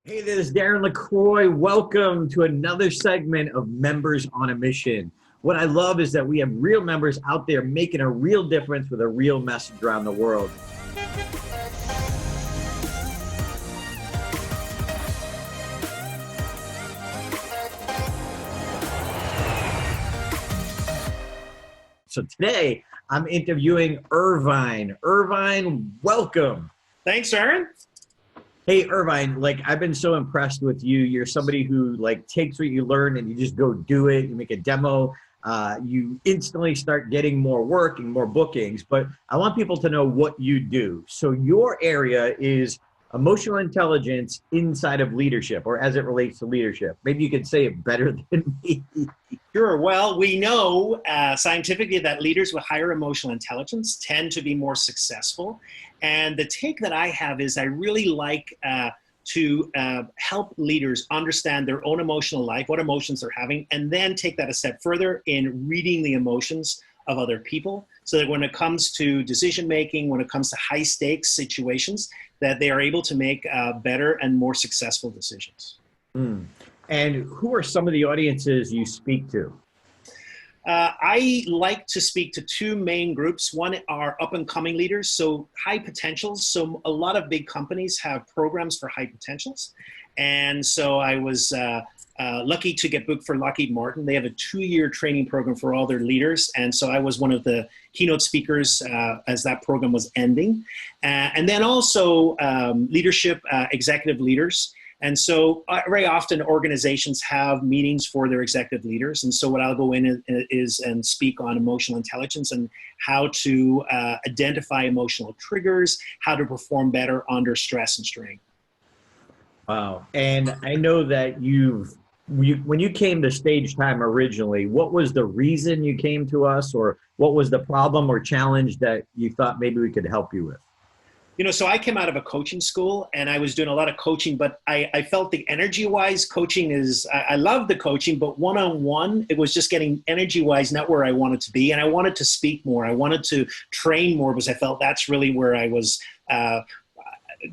Hey, this is Darren LaCroix. Welcome to another segment of Members on a Mission. What I love is that we have real members out there making a real difference with a real message around the world. So today I'm interviewing Irvine. Irvine, welcome. Thanks, Aaron. Hey, Irvine, I've been so impressed with you. You're somebody who takes what you learn and you just go do it. You make a demo. You instantly start getting more work and more bookings. But I want people to know what you do. So your area is emotional intelligence inside of leadership, or as it relates to leadership. Maybe you could say it better than me. Sure. Well, we know scientifically that leaders with higher emotional intelligence tend to be more successful. And the take that I have is I really like to help leaders understand their own emotional life, what emotions they're having, and then take that a step further in reading the emotions of other people, so that when it comes to decision making, when it comes to high stakes situations, that they are able to make better and more successful decisions. Mm. And who are some of the audiences you speak to? I like to speak to two main groups. One are up-and-coming leaders, so high potentials. So a lot of big companies have programs for high potentials. And so I was lucky to get booked for Lockheed Martin. They have a 2-year training program for all their leaders. And so I was one of the keynote speakers as that program was ending. And then also leadership, executive leaders. And so very often organizations have meetings for their executive leaders. And so what I'll go in is and speak on emotional intelligence and how to identify emotional triggers, how to perform better under stress and strain. Wow. And I know that when you came to Stage Time originally, what was the reason you came to us, or what was the problem or challenge that you thought maybe we could help you with? So I came out of a coaching school and I was doing a lot of coaching, but I felt the energy-wise coaching I love the coaching, but one-on-one, it was just getting energy-wise not where I wanted to be. And I wanted to speak more. I wanted to train more because I felt that's really where I was,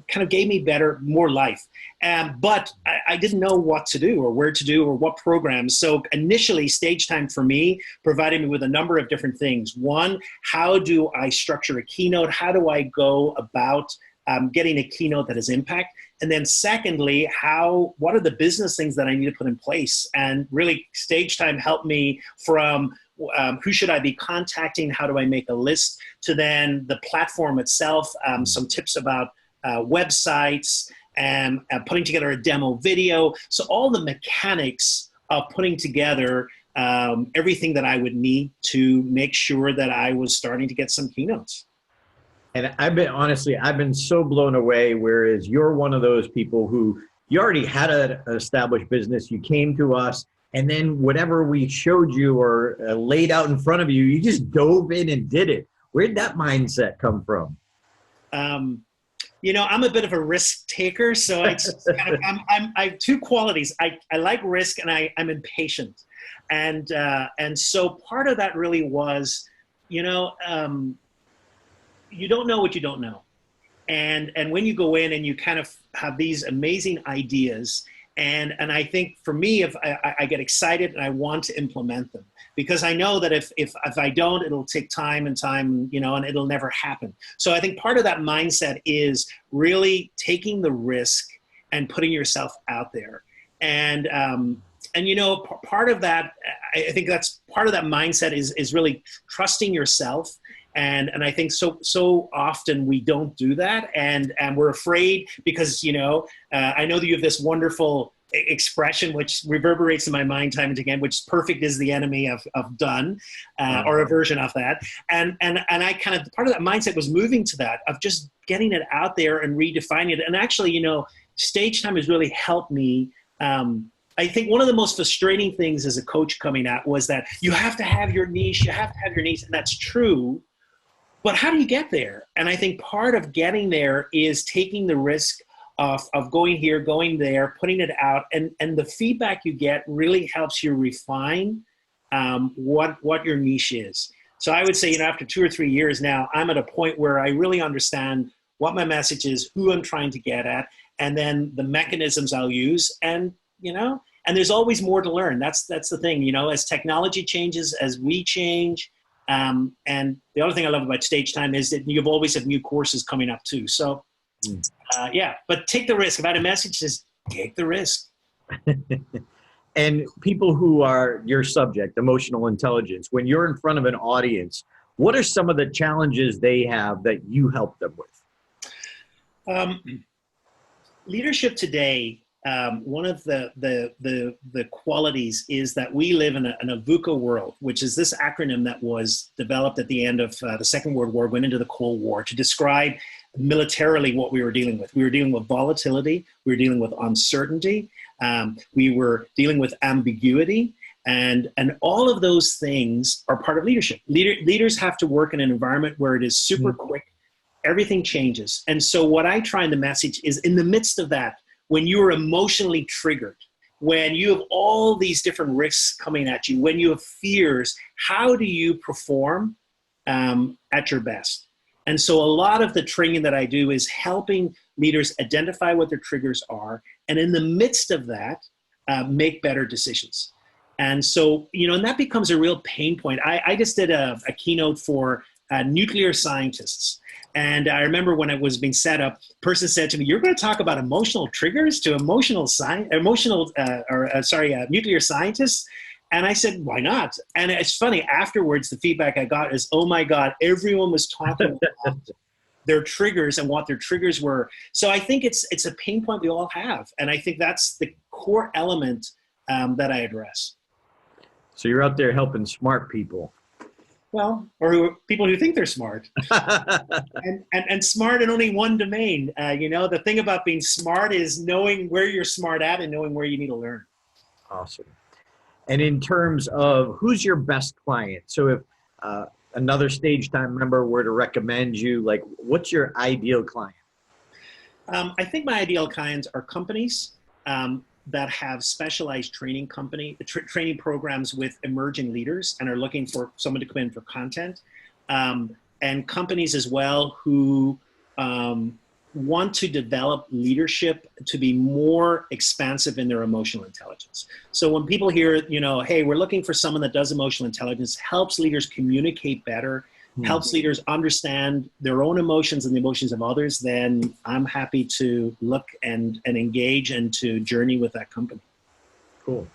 kind of gave me more life. But I didn't know what to do or where to do or what programs. So initially, Stage Time for me provided me with a number of different things. One, how do I structure a keynote? How do I go about getting a keynote that has impact? And then secondly, what are the business things that I need to put in place? And really, Stage Time helped me from who should I be contacting? How do I make a list? To then the platform itself, some tips about websites, and putting together a demo video. So all the mechanics of putting together everything that I would need to make sure that I was starting to get some keynotes. And I've been so blown away, whereas you're one of those people who you already had an established business. You came to us, and then whatever we showed you or laid out in front of you, you just dove in and did it. Where'd that mindset come from? I'm a bit of a risk taker, so I have two qualities. I like risk, and I'm impatient, and so part of that really was, you don't know what you don't know, and when you go in and you kind of have these amazing ideas, and I think for me, if I get excited and I want to implement them, because I know that if I don't, it'll take time, and it'll never happen. So I think part of that mindset is really taking the risk and putting yourself out there. And part of that, I think that's part of that mindset is really trusting yourself. And I think so often we don't do that, and we're afraid because I know that you have this wonderful expression which reverberates in my mind time and again, which perfect is the enemy of done, or a version of that. And I kind of, part of that mindset was moving to that of just getting it out there and redefining it. And actually, Stage Time has really helped me. I think one of the most frustrating things as a coach coming out was that you have to have your niche, and that's true. But how do you get there? And I think part of getting there is taking the risk of going here, going there, putting it out, and the feedback you get really helps you refine what your niche is. So I would say, after 2 or 3 years now, I'm at a point where I really understand what my message is, who I'm trying to get at, and then the mechanisms I'll use, and and there's always more to learn. That's the thing, as technology changes, as we change. And the other thing I love about Stage Time is that you always have new courses coming up too. So yeah, but take the risk. If I had a message, just take the risk. And people who are your subject, emotional intelligence, when you're in front of an audience, what are some of the challenges they have that you help them with? Leadership today, one of the qualities is that we live in a VUCA world, which is this acronym that was developed at the end of the Second World War, went into the Cold War to describe militarily what we were dealing with. We were dealing with volatility. We were dealing with uncertainty. We were dealing with ambiguity. And all of those things are part of leadership. Leaders have to work in an environment where it is super quick. Everything changes. And so what I try in the message is, in the midst of that, when you're emotionally triggered, when you have all these different risks coming at you, when you have fears, how do you perform at your best? And so a lot of the training that I do is helping leaders identify what their triggers are, and in the midst of that, make better decisions. And so, and that becomes a real pain point. I just did a keynote for nuclear scientists. And I remember when it was being set up, a person said to me, "You're going to talk about emotional triggers to nuclear scientists?" And I said, "Why not?" And it's funny, afterwards, the feedback I got is, "Oh my God, everyone was talking about their triggers and what their triggers were." So I think it's a pain point we all have. And I think that's the core element that I address. So you're out there helping smart people. Well, or people who think they're smart, and smart in only one domain. The thing about being smart is knowing where you're smart at and knowing where you need to learn. Awesome. And in terms of who's your best client, so if another Stage Time member were to recommend you, like, what's your ideal client? I think my ideal clients are companies that have specialized training training programs with emerging leaders and are looking for someone to come in for content, and companies as well who want to develop leadership to be more expansive in their emotional intelligence. So when people hear, hey, we're looking for someone that does emotional intelligence, helps leaders communicate better, helps leaders understand their own emotions and the emotions of others, then I'm happy to look and engage and to journey with that company. Cool.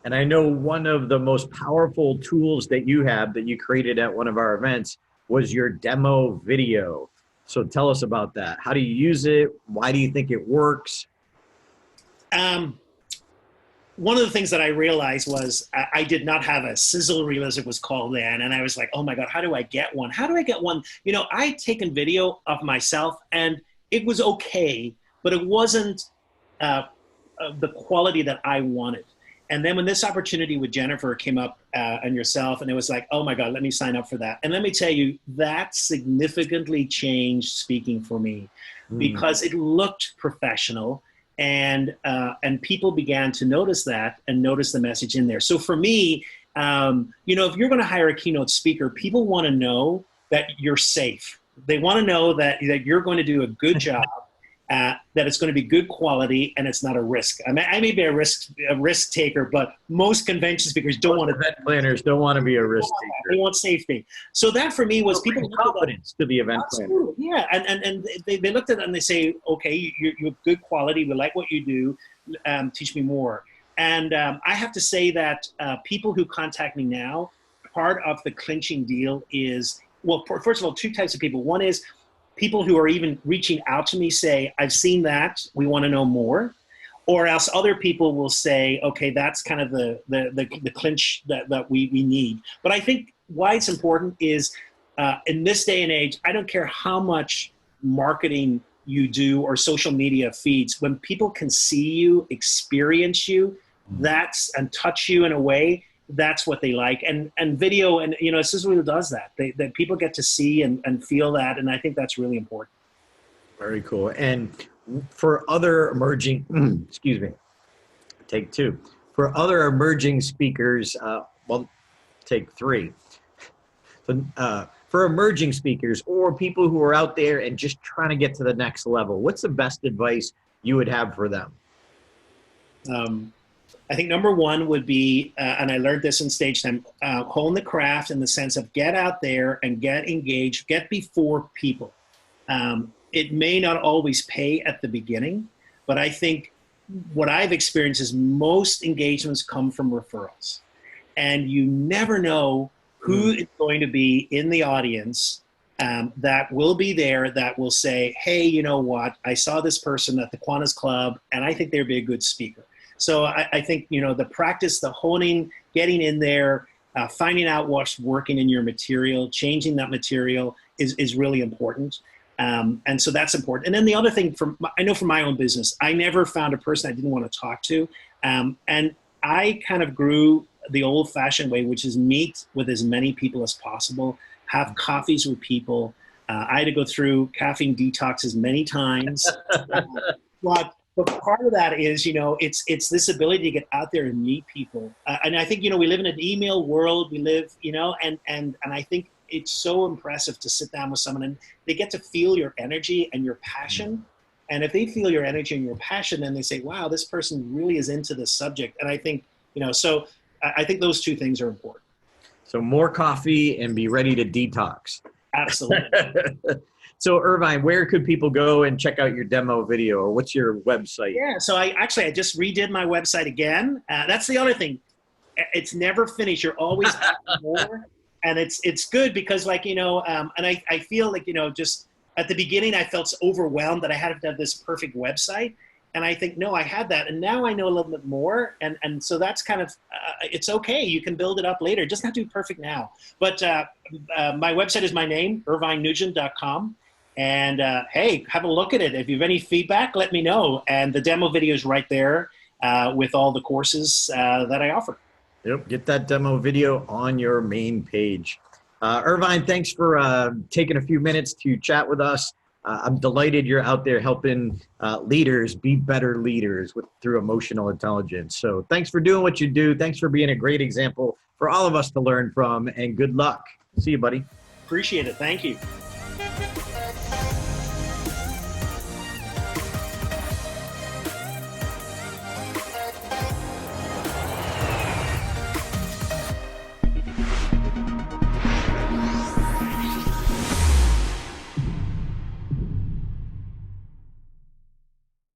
And I know one of the most powerful tools that you have that you created at one of our events was your demo video. So tell us about that. How do you use it? Why do you think it works? One of the things that I realized was I did not have a sizzle reel, as it was called then. And I was like, oh my God, how do I get one? How do I get one? I'd taken video of myself and it was okay, but it wasn't the quality that I wanted. And then when this opportunity with Jennifer came up and yourself, and it was like, oh my God, let me sign up for that. And let me tell you, that significantly changed speaking for me because it looked professional. And people began to notice that and notice the message in there. So for me, if you're going to hire a keynote speaker, people want to know that you're safe. They want to know that you're going to do a good job, that it's going to be good quality, and it's not a risk. I may be a risk taker, but most convention speakers don't want to. Event planners don't want to be a risk taker. They want safety. So that for me was people confidence to the event planner. Yeah, and they looked at it and they say, okay, you have good quality. We like what you do. Teach me more. And I have to say that people who contact me now, part of the clinching deal is, well, first of all, two types of people. One is people who are even reaching out to me say, I've seen that, we want to know more. Or else other people will say, okay, that's kind of the clinch that we need. But I think why it's important is in this day and age, I don't care how much marketing you do or social media feeds, when people can see you, experience you, and touch you in a way, that's what they like. And video, and Sizzle does that. That people get to see and feel that, and I think that's really important. Very cool. And for other emerging, excuse me, take two. For other emerging speakers, take three. So, for emerging speakers or people who are out there and just trying to get to the next level, what's the best advice you would have for them? I think number one would be, and I learned this in stage time, hone the craft in the sense of get out there and get engaged, get before people. It may not always pay at the beginning, but I think what I've experienced is most engagements come from referrals. And you never know who is going to be in the audience that will be there, that will say, hey, you know what, I saw this person at the Kiwanis Club, and I think they'd be a good speaker. So I think, you know, the practice, the honing, getting in there, finding out what's working in your material, changing that material is really important. And so that's important. And then the other thing, I know from my own business, I never found a person I didn't want to talk to. And I kind of grew the old-fashioned way, which is meet with as many people as possible, have coffees with people. I had to go through caffeine detoxes many times. But part of that is, you know, it's this ability to get out there and meet people. And I think, you know, we live in an email world. We live, you know, and I think it's so impressive to sit down with someone and they get to feel your energy and your passion. And if they feel your energy and your passion, then they say, wow, this person really is into this subject. And I think, you know, so I think those two things are important. So more coffee and be ready to detox. Absolutely. So Irvine, where could people go and check out your demo video, or what's your website? Yeah, so I just redid my website again. That's the other thing. It's never finished. You're always adding more. And it's good because, like, you know, and I feel like, you know, just at the beginning, I felt overwhelmed that I had to have this perfect website. And I think, no, I had that. And now I know a little bit more. And so that's kind of, it's okay. You can build it up later. It doesn't have to be perfect now. But my website is my name, irvinenugent.com. And hey, have a look at it. If you have any feedback, let me know. And the demo video is right there with all the courses that I offer. Yep, get that demo video on your main page. Irvine, thanks for taking a few minutes to chat with us. I'm delighted you're out there helping leaders be better leaders through emotional intelligence. So thanks for doing what you do. Thanks for being a great example for all of us to learn from, and good luck. See you, buddy. Appreciate it. Thank you.